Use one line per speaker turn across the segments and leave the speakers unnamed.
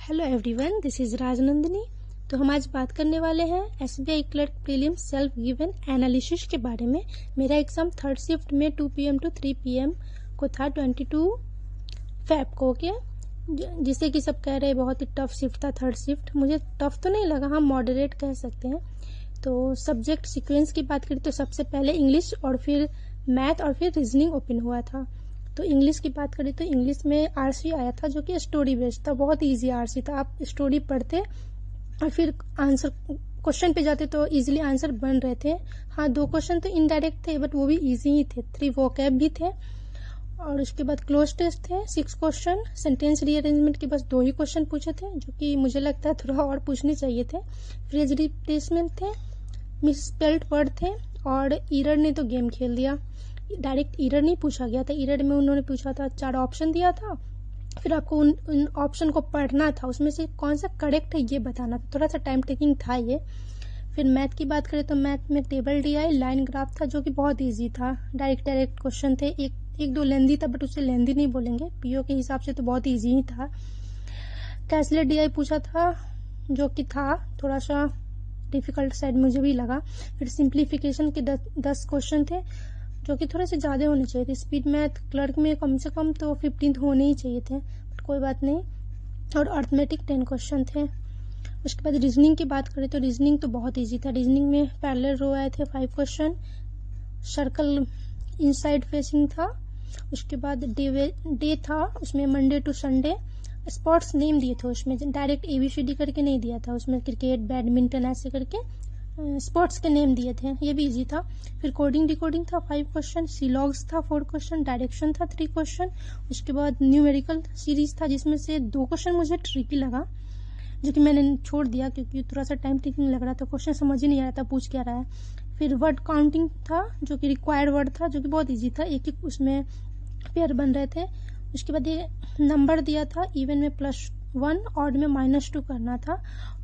Hello everyone, this is Rajnandini. तो हम आज बात करने वाले हैं SBI clerk prelims self given analysis के बारे में। मेरा एग्जाम थर्ड शिफ्ट में 2 PM to 3 PM को था, 22 Feb को। ओके, जिसे कि सब कह रहे बहुत ही टफ शिफ्ट था थर्ड शिफ्ट। मुझे टफ तो नहीं लगा, हम मॉडरेट कह सकते हैं। तो सब्जेक्ट सीक्वेंस की बात करें तो सबसे पहले इंग्लिश और फिर मैथ और फिर रीजनिंग ओपन हुआ था। तो इंग्लिश की बात करें तो इंग्लिश में आरसी आया था जो कि स्टोरी बेस्ड था, बहुत इजी आरसी था। आप स्टोरी पढ़ते और फिर आंसर क्वेश्चन पे जाते तो इजीली आंसर बन रहे थे। हाँ, 2 क्वेश्चन तो इनडायरेक्ट थे बट वो भी इजी ही थे। 3 वोकैब भी थे और उसके बाद क्लोज टेस्ट थे 6 क्वेश्चन। सेंटेंस रीअरेंजमेंट के बस 2 ही क्वेश्चन पूछे थे जो कि मुझे लगता है थोड़ा और पूछने चाहिए थे। फ्रेज रिप्लेसमेंट थे, मिसस्पेल्ड वर्ड थे और ईरर ने तो गेम खेल दिया। डायरेक्ट ईरर नहीं पूछा गया था, ईरर में उन्होंने पूछा था 4 ऑप्शन दिया था, फिर आपको उन ऑप्शन को पढ़ना था, उसमें से कौन सा करेक्ट है ये बताना था। थोड़ा सा टाइम टेकिंग था ये। फिर मैथ की बात करें तो मैथ में टेबल DI लाइन ग्राफ था जो कि बहुत ईजी था। डायरेक्ट क्वेश्चन थे, एक दो लेंदी था बट उसे लेंदी नहीं बोलेंगे, PO के हिसाब से तो बहुत ईजी ही था। कैसलेट DI पूछा था जो कि था थोड़ा सा डिफिकल्ट साइड मुझे भी लगा। फिर सिंप्लीफिकेशन के 10 क्वेश्चन थे जो कि थोड़े से ज़्यादा होने चाहिए थे। स्पीड मैथ क्लर्क में कम से कम तो 15 होने ही चाहिए थे, बट कोई बात नहीं। और अर्थमेटिक 10 क्वेश्चन थे। उसके बाद रीजनिंग की बात करें तो रीजनिंग तो बहुत इजी था। रीजनिंग में पैरेलल रो आए थे 5 क्वेश्चन, सर्कल इनसाइड फेसिंग था। उसके बाद डे था, उसमें Monday to Sunday. Sports name दिए थे, उसमें डायरेक्ट ABCD करके नहीं दिया था, उसमें क्रिकेट बैडमिंटन ऐसे करके स्पोर्ट्स के नेम दिए थे, ये भी इजी था। फिर कोडिंग डिकोडिंग था 5 क्वेश्चन, सीलॉग्स था 4 क्वेश्चन, डायरेक्शन था 3 क्वेश्चन। उसके बाद न्यूमेरिकल सीरीज था जिसमें से 2 क्वेश्चन मुझे ट्रिकी लगा जो कि मैंने छोड़ दिया क्योंकि थोड़ा सा टाइम टेकिंग लग रहा था, क्वेश्चन समझ ही नहीं आ रहा था पूछ क्या रहा है। फिर वर्ड काउंटिंग था जो कि रिक्वायर्ड वर्ड था जो कि बहुत ईजी था, एक उसमें पेयर बन रहे थे। उसके बाद ये नंबर दिया था, इवन में +1 ऑड में -2 करना था।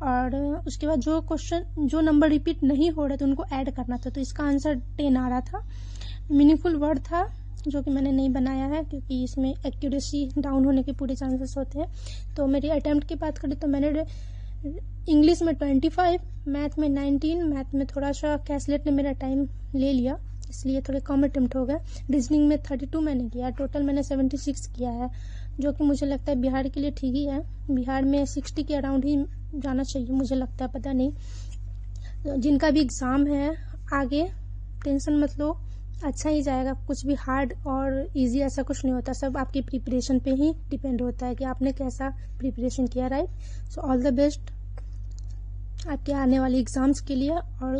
और उसके बाद जो क्वेश्चन जो नंबर रिपीट नहीं हो रहे थे उनको ऐड करना था, तो इसका आंसर 10 आ रहा था। मीनिंगफुल वर्ड था जो कि मैंने नहीं बनाया है क्योंकि इसमें एक्यूरेसी डाउन होने के पूरे चांसेस होते हैं। तो मेरी अटेम्प्ट की बात करें तो मैंने इंग्लिश में 25, मैथ में 19, मैथ में थोड़ा सा कैसलेट ने मेरा टाइम ले लिया इसलिए थोड़े कम अटेम्प्ट हो गए। रीजनिंग में 32 मैंने किया, टोटल मैंने 76 किया है जो कि मुझे लगता है बिहार के लिए ठीक ही है। बिहार में 60 के अराउंड ही जाना चाहिए मुझे लगता है, पता नहीं। जिनका भी एग्ज़ाम है आगे टेंशन मत लो, अच्छा ही जाएगा। कुछ भी हार्ड और इजी ऐसा कुछ नहीं होता, सब आपकी प्रिपरेशन पे ही डिपेंड होता है कि आपने कैसा प्रिपरेशन किया, right. So all the best आपके आने वाले एग्ज़ाम्स के लिए। और